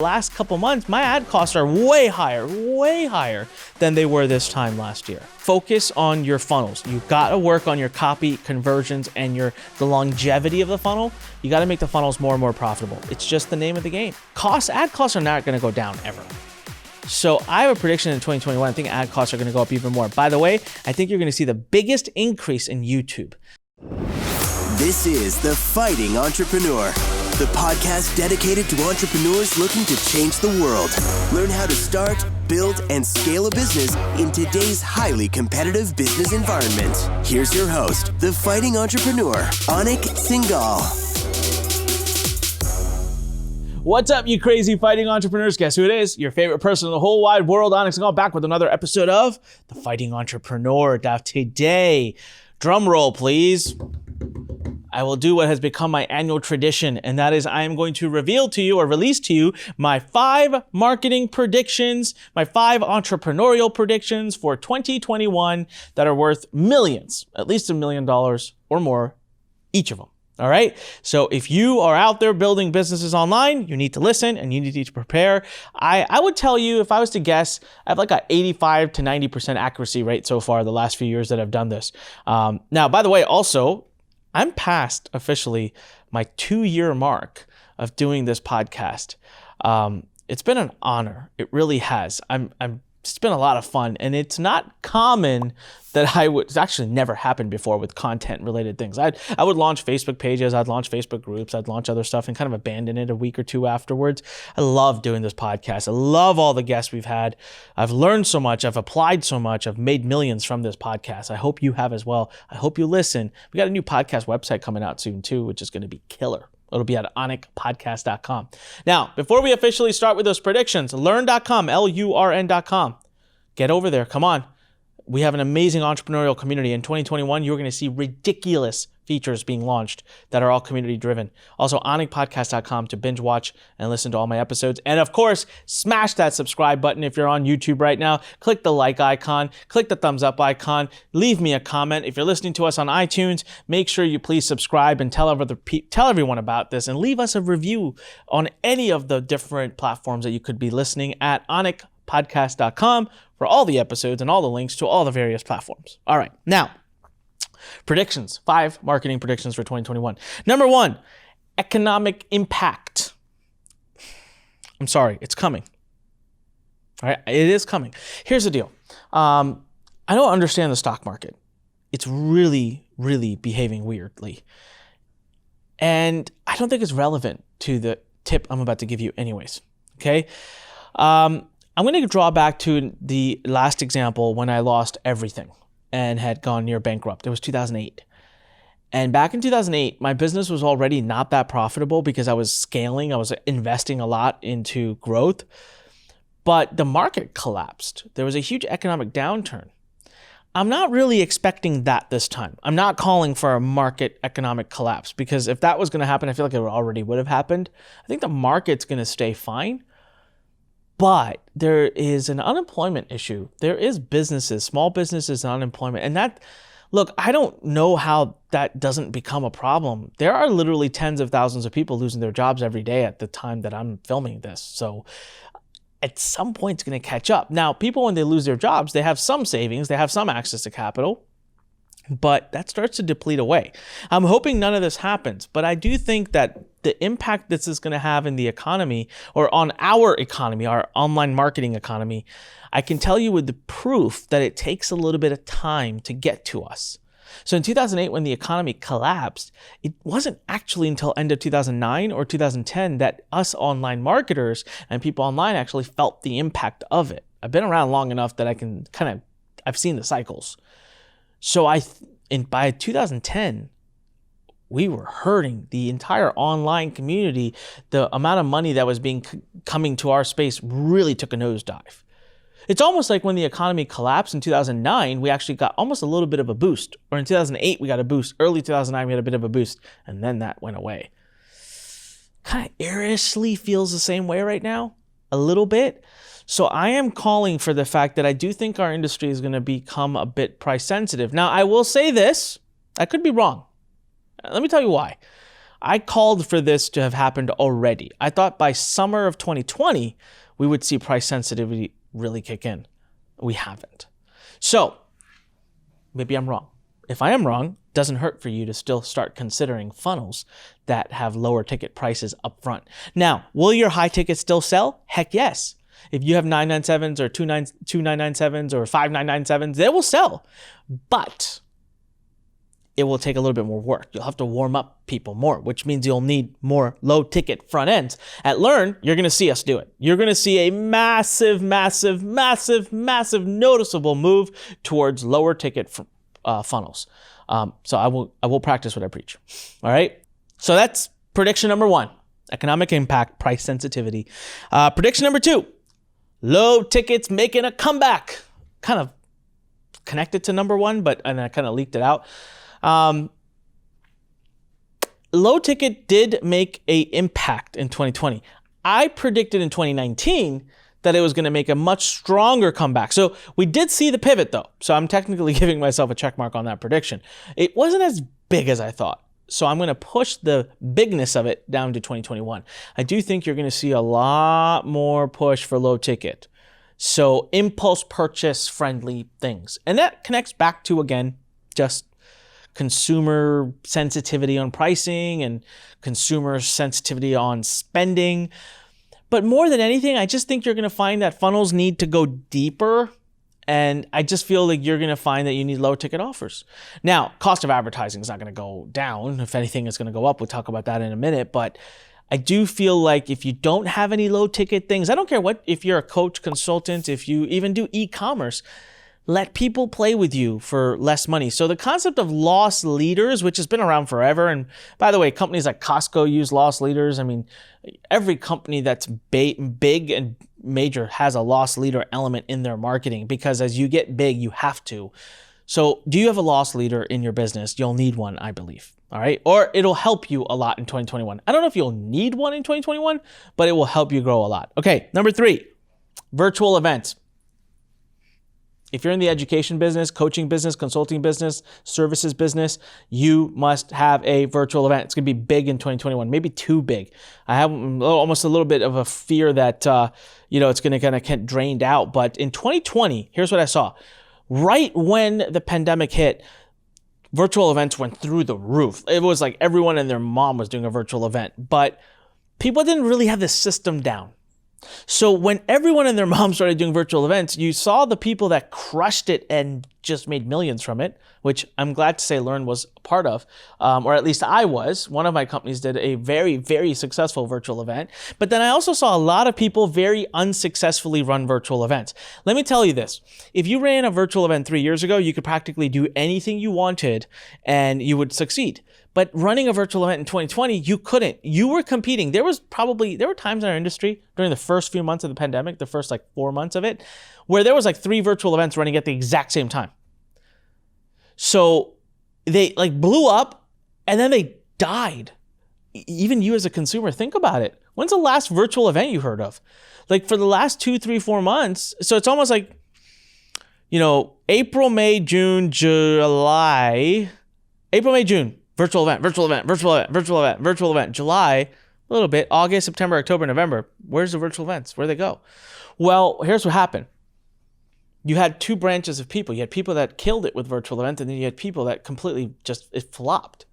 Last couple months, my ad costs are way higher than they were this time last year. Focus on your funnels. You got to work on your copy conversions and the longevity of the funnel. You got to make the funnels more and more profitable. It's just the name of the game. Ad costs are not going to go down ever. So I have a prediction in 2021. I think ad costs are going to go up even more. By the way, I think you're going to see the biggest increase in YouTube. This is The Fighting Entrepreneur, the podcast dedicated to entrepreneurs looking to change the world. Learn how to start, build, and scale a business in today's highly competitive business environment. Here's your host, The Fighting Entrepreneur, Anik Singal. What's up, you crazy fighting entrepreneurs? Guess who it is? Your favorite person in the whole wide world, Anik Singal, back with another episode of The Fighting Entrepreneur. Now today, drum roll please, I will do what has become my annual tradition, and that is I am going to reveal to you or release to you my 5 marketing predictions, my 5 entrepreneurial predictions for 2021 that are worth millions, at least $1 million or more, each of them. All right. So if you are out there building businesses online, you need to listen and you need to prepare. I would tell you, if I was to guess, I have like a 85 to 90% accuracy rate so far the last few years that I've done this. Now, by the way, also, I'm past officially my 2-year mark of doing this podcast. It's been an honor. It really has. It's been a lot of fun, and it's not common that it's actually never happened before with content related things. I would launch Facebook pages, I'd launch Facebook groups, I'd launch other stuff and kind of abandon it a week or two afterwards. I love doing this podcast. I love all the guests we've had. I've learned so much. I've applied so much. I've made millions from this podcast. I hope you have as well. I hope you listen. We got a new podcast website coming out soon too, which is going to be killer. It'll be at anikpodcast.com. Now, before we officially start with those predictions, lurn.com, Lurn.com. Get over there. Come on. We have an amazing entrepreneurial community. In 2021, you're going to see ridiculous features being launched that are all community driven. Also, anikpodcast.com to binge watch and listen to all my episodes. And of course, smash that subscribe button if you're on YouTube right now. Click the like icon, click the thumbs up icon, leave me a comment. If you're listening to us on iTunes, make sure you please subscribe and tell everyone about this and leave us a review on any of the different platforms that you could be listening at anikpodcast.com for all the episodes and all the links to all the various platforms. All right, now, predictions, 5 marketing predictions for 2021. Number 1, economic impact. I'm sorry, it's coming. All right, it is coming. Here's the deal. I don't understand the stock market. It's really, really behaving weirdly. And I don't think it's relevant to the tip I'm about to give you anyways, okay? I'm going to draw back to the last example when I lost everything and had gone near bankrupt. It was 2008. And back in 2008, my business was already not that profitable because I was scaling. I was investing a lot into growth. But the market collapsed. There was a huge economic downturn. I'm not really expecting that this time. I'm not calling for a market economic collapse because if that was going to happen, I feel like it already would have happened. I think the market's going to stay fine. But there is an unemployment issue. There is businesses, small businesses and unemployment. And look, I don't know how that doesn't become a problem. There are literally tens of thousands of people losing their jobs every day at the time that I'm filming this. So at some point it's going to catch up. Now, people, when they lose their jobs, they have some savings, they have some access to capital, but that starts to deplete away. I'm hoping none of this happens, but I do think that the impact this is going to have in the economy or on our economy, our online marketing economy, I can tell you with the proof that it takes a little bit of time to get to us. So in 2008, when the economy collapsed, it wasn't actually until end of 2009 or 2010 that us online marketers and people online actually felt the impact of it. I've been around long enough that I've seen the cycles. So by 2010, we were hurting. The entire online community, the amount of money that was coming to our space really took a nosedive. It's almost like when the economy collapsed in 2009, we actually got almost a little bit of a boost. Or in 2008, we got a boost. Early 2009, we had a bit of a boost. And then that went away. Kind of airishly feels the same way right now, a little bit. So I am calling for the fact that I do think our industry is going to become a bit price sensitive. Now, I will say this, I could be wrong. Let me tell you why. I called for this to have happened already. I thought by summer of 2020, we would see price sensitivity really kick in. We haven't. So maybe I'm wrong. If I am wrong, it doesn't hurt for you to still start considering funnels that have lower ticket prices up front. Now, will your high ticket still sell? Heck yes. If you have 997s or 2997s or 5997s, they will sell. But it will take a little bit more work. You'll have to warm up people more, which means you'll need more low ticket front ends. At Lurn, you're going to see us do it. You're going to see a massive noticeable move towards lower ticket funnels. So I will practice what I preach. All right. So that's prediction number 1, economic impact, price sensitivity. Prediction number 2, low tickets making a comeback. Kind of connected to number 1, and I kind of leaked it out. Low ticket did make a impact in 2020. I predicted in 2019 that it was going to make a much stronger comeback. So we did see the pivot though. So I'm technically giving myself a check mark on that prediction. It wasn't as big as I thought. So I'm going to push the bigness of it down to 2021. I do think you're going to see a lot more push for low ticket. So impulse purchase friendly things. And that connects back to, again, just consumer sensitivity on pricing and consumer sensitivity on spending. But more than anything, I just think you're going to find that funnels need to go deeper. And I just feel like you're going to find that you need low ticket offers. Now, cost of advertising is not going to go down. If anything, it's going to go up. We'll talk about that in a minute. But I do feel like if you don't have any low ticket things, I don't care what, if you're a coach, consultant, if you even do e-commerce, let people play with you for less money. So the concept of loss leaders, which has been around forever, and by the way, companies like Costco use loss leaders. I mean, every company that's big and major has a loss leader element in their marketing, because as you get big, you have to. So do you have a loss leader in your business? You'll need one, I believe. All right. Or it'll help you a lot in 2021. I don't know if you'll need one in 2021, but it will help you grow a lot. Okay. Number 3, virtual events. If you're in the education business, coaching business, consulting business, services business, you must have a virtual event. It's going to be big in 2021, maybe too big. I have almost a little bit of a fear that, it's going to kind of get drained out. But in 2020, here's what I saw. Right when the pandemic hit, virtual events went through the roof. It was like everyone and their mom was doing a virtual event, but people didn't really have the system down. So when everyone and their mom started doing virtual events, you saw the people that crushed it and just made millions from it, which I'm glad to say Lurn was a part of, or at least I was. One of my companies did a very, very successful virtual event. But then I also saw a lot of people very unsuccessfully run virtual events. Let me tell you this. If you ran a virtual event 3 years ago, you could practically do anything you wanted and you would succeed. But running a virtual event in 2020, you couldn't. You were competing. There were times in our industry during the first few months of the pandemic, the first 4 months of it, where there was 3 virtual events running at the exact same time. So they blew up and then they died. Even you as a consumer, think about it. When's the last virtual event you heard of? For the last 2, 3, 4 months. So it's almost April, May, June, July, April, May, June. Virtual event. July, a little bit. August, September, October, November. Where's the virtual events? Where'd they go? Well, here's what happened. You had 2 branches of people. You had people that killed it with virtual events, and then you had people that completely it flopped.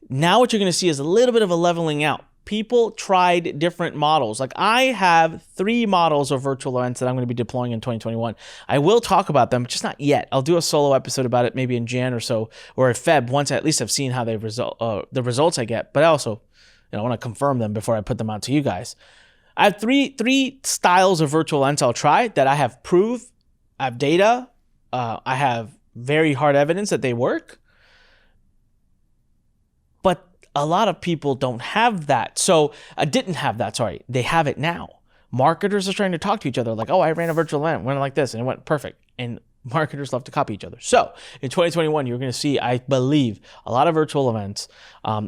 Now what you're going to see is a little bit of a leveling out. People tried different models. I have 3 models of virtual events that I'm going to be deploying in 2021. I will talk about them, but just not yet. I'll do a solo episode about it maybe in Jan or so, or in Feb, once I at least have seen how the results I get. But I also want to confirm them before I put them out to you guys. I have three styles of virtual events I'll try that I have proof, I have data, I have very hard evidence that they work. But a lot of people don't have that. So I didn't have that. Sorry. They have it now. Marketers are trying to talk to each other I ran a virtual event, went like this, and it went perfect. And marketers love to copy each other. So in 2021, you're going to see, I believe, a lot of virtual events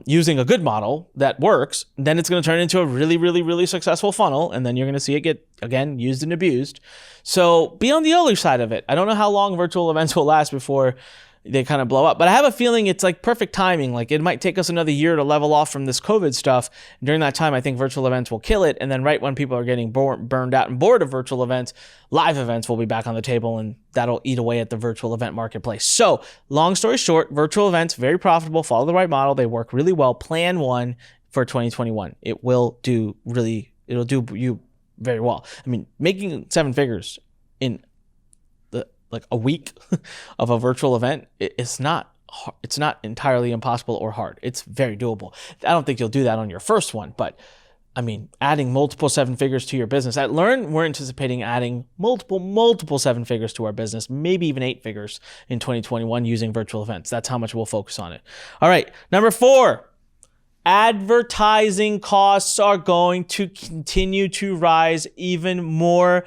using a good model that works. Then it's going to turn into a really, really, really successful funnel. And then you're going to see it get, again, used and abused. So be on the other side of it. I don't know how long virtual events will last before they kind of blow up. But I have a feeling it's like perfect timing. Like it might take us another year to level off from this COVID stuff. During that time, I think virtual events will kill it. And then right when people are getting burned out and bored of virtual events, live events will be back on the table, and that'll eat away at the virtual event marketplace. So long story short, virtual events, very profitable, follow the right model. They work really well. Plan one for 2021. It'll do you very well. I mean, making 7 figures in like a week of a virtual event, it's not entirely impossible or hard. It's very doable. I don't think you'll do that on your first one, but I mean, adding multiple 7 figures to your business. At Lurn, we're anticipating adding multiple 7 figures to our business, maybe even 8 figures in 2021 using virtual events. That's how much we'll focus on it. All right, number 4, advertising costs are going to continue to rise even more.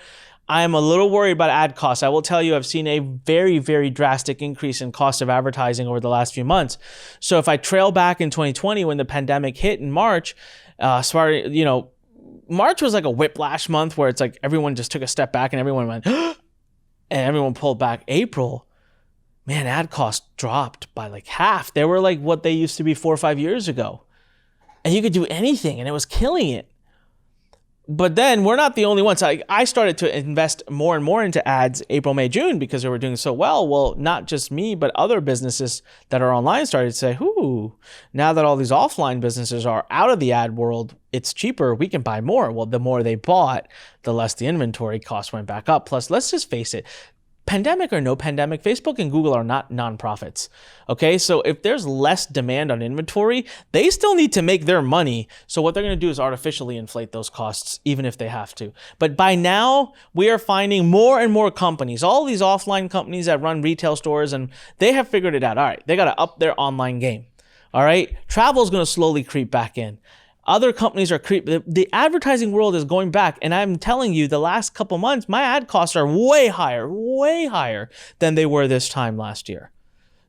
I'm a little worried about ad costs. I will tell you, I've seen a very, very drastic increase in cost of advertising over the last few months. So if I trail back in 2020 when the pandemic hit in March, March was like a whiplash month where it's like everyone just took a step back and everyone went, and everyone pulled back. April, man, ad costs dropped by like half. They were like what they used to be 4 or 5 years ago. And you could do anything and it was killing it. But then we're not the only ones. I started to invest more and more into ads April, May, June because they were doing so well. Well, not just me, but other businesses that are online started to say, ooh, now that all these offline businesses are out of the ad world, it's cheaper. We can buy more. Well, the more they bought, the less the inventory cost went back up. Plus, let's just face it. Pandemic or no pandemic, Facebook and Google are not nonprofits. Okay, so if there's less demand on inventory, they still need to make their money. So what they're going to do is artificially inflate those costs, even if they have to. But by now, we are finding more and more companies, all these offline companies that run retail stores, and they have figured it out. All right, they got to up their online game. All right, travel is going to slowly creep back in. Other companies are the advertising world is going back, and I'm telling you, the last couple months, my ad costs are way higher than they were this time last year.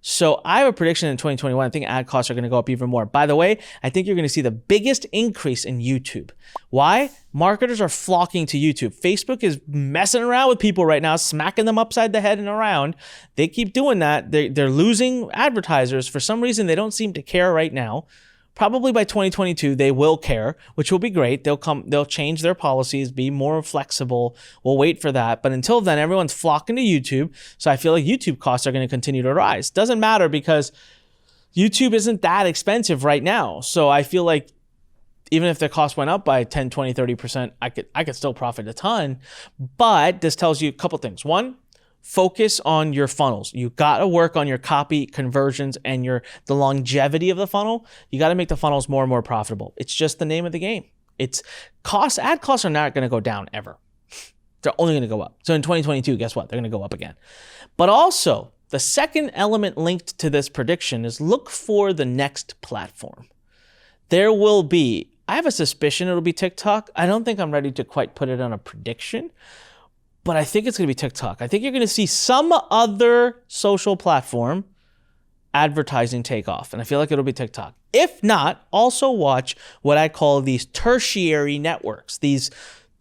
So I have a prediction in 2021. I think ad costs are going to go up even more. By the way, I think you're going to see the biggest increase in YouTube. Why? Marketers are flocking to YouTube. Facebook is messing around with people right now, smacking them upside the head and around. They keep doing that. They're losing advertisers. For some reason, they don't seem to care right now. Probably by 2022, they will care, which will be great. They'll change their policies, be more flexible. We'll wait for that. But until then, everyone's flocking to YouTube. So I feel like YouTube costs are going to continue to rise. Doesn't matter because YouTube isn't that expensive right now. So I feel like even if the cost went up by 10, 20, 30%, I could still profit a ton. But this tells you a couple things. One, focus on your funnels. You got to work on your copy conversions and the longevity of the funnel. You got to make the funnels more and more profitable. It's just the name of the game. Ad costs are not going to go down ever. They're only going to go up. So in 2022, guess what? They're going to go up again. But also, the second element linked to this prediction is look for the next platform. There will be, I have a suspicion it'll be TikTok. I don't think I'm ready to quite put it on a prediction, but I think it's going to be TikTok. I think you're going to see some other social platform advertising take off, and I feel like it'll be TikTok. If not, also watch what I call these tertiary networks, these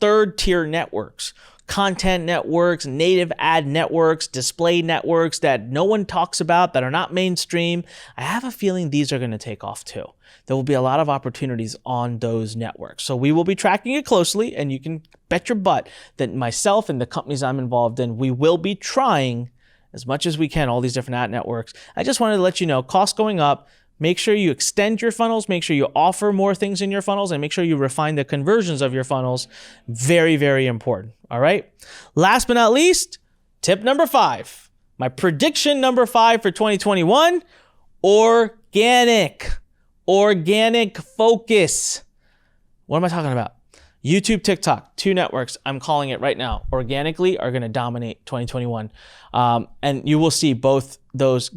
third-tier networks, content networks, native ad networks, display networks that no one talks about, that are not mainstream. I have a feeling these are going to take off too. There will be a lot of opportunities on those networks. So we will be tracking it closely, and you can bet your butt that myself and the companies I'm involved in, we will be trying as much as we can all these different ad networks. I just wanted to let you know, costs going up. Make sure you extend your funnels, make sure you offer more things in your funnels, and make sure you refine the conversions of your funnels. Very, very important. All right. Last but not least, tip number 5. My prediction number 5 for 2021, organic focus. What am I talking about? YouTube, TikTok, 2 networks. I'm calling it right now. Organically are going to dominate 2021. And you will see both those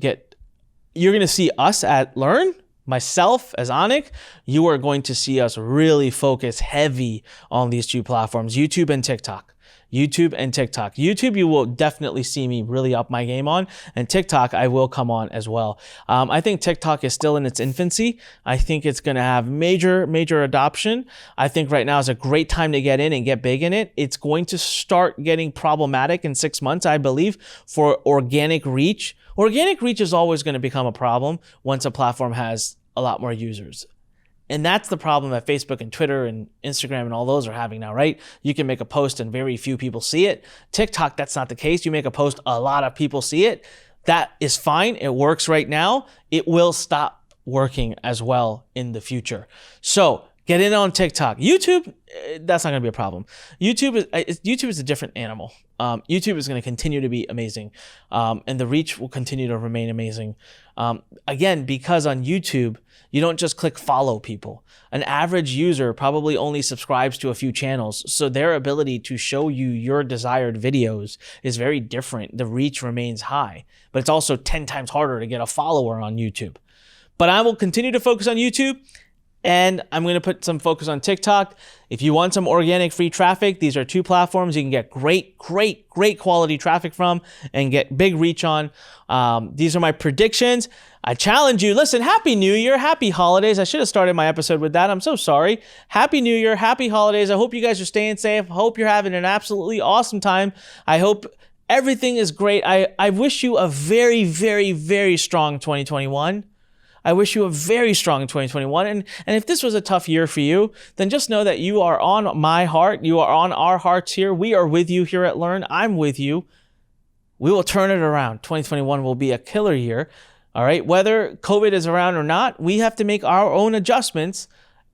you're going to see us at Lurn, myself as Anik. You are going to see us really focus heavy on these 2 platforms, YouTube and TikTok. YouTube and TikTok. YouTube, you will definitely see me really up my game on, and TikTok, I will come on as well. I think TikTok is still in its infancy. I think it's going to have major adoption. I think right now is a great time to get in and get big in it. It's going to start getting problematic in 6 months, I believe, for organic reach. Organic reach is always going to become a problem once a platform has a lot more users. And that's the problem that Facebook and Twitter and Instagram and all those are having now, right? You can make a post and very few people see it. TikTok, that's not the case. You make a post, a lot of people see it. That is fine. It works right now. It will stop working as well in the future. So get in on TikTok. YouTube, that's not going to be a problem. YouTube is a different animal. YouTube is going to continue to be amazing. And the reach will continue to remain amazing. Again, because on YouTube, you don't just click follow people. An average user probably only subscribes to a few channels, so their ability to show you your desired videos is very different. The reach remains high, but it's also 10 times harder to get a follower on YouTube. But I will continue to focus on YouTube, and I'm going to put some focus on TikTok. If you want some organic free traffic, these are two platforms you can get great quality traffic from and get big reach on. These are my predictions. I challenge you. Listen, Happy New Year, Happy Holidays. I should have started my episode with that. I'm so sorry. Happy New Year, Happy Holidays. I hope you guys are staying safe. I hope you're having an absolutely awesome time. I hope everything is great. I wish you a very strong 2021. I wish you a very strong 2021. And if this was a tough year for you, then just know that you are on my heart. You are on our hearts here. We are with you here at Lurn. I'm with you. We will turn it around. 2021 will be a killer year. All right. Whether COVID is around or not, we have to make our own adjustments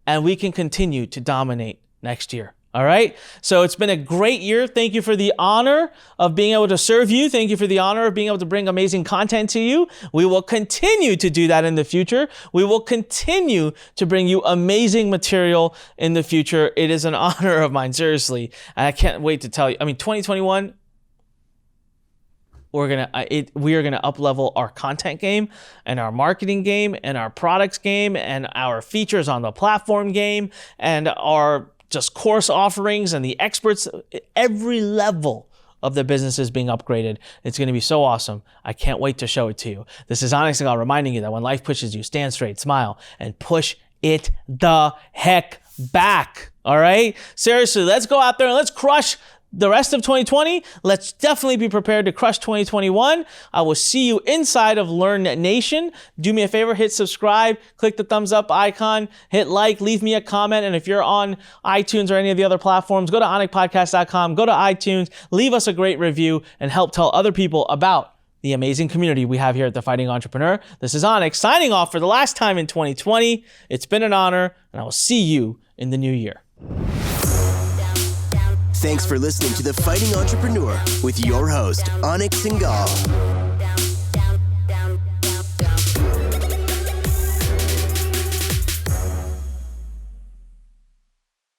and we can continue to dominate next year. All right. So it's been a great year. Thank you for the honor of being able to serve you. Thank you for the honor of being able to bring amazing content to you. We will continue to do that in the future. We will continue to bring you amazing material in the future. It is an honor of mine, seriously. And I can't wait to tell you. 2021, we are gonna up-level our content game and our marketing game and our products game and our features on the platform game and our just course offerings and the experts. Every level of the business is being upgraded. It's going to be so awesome. I can't wait to show it to you. This is Anik Singal reminding you that when life pushes you, stand straight, smile, and push it the heck back. All right? Seriously, let's go out there and let's crush the rest of 2020. Let's definitely be prepared to crush 2021. I will see you inside of Lurn Nation. Do me a favor, hit subscribe, click the thumbs up icon, hit like, leave me a comment. And if you're on iTunes or any of the other platforms, go to anikpodcast.com, go to iTunes, leave us a great review and help tell other people about the amazing community we have here at The Fighting Entrepreneur. This is Anik signing off for the last time in 2020. It's been an honor, and I will see you in the new year. Thanks for listening to The Fighting Entrepreneur with your host, Anik Singal.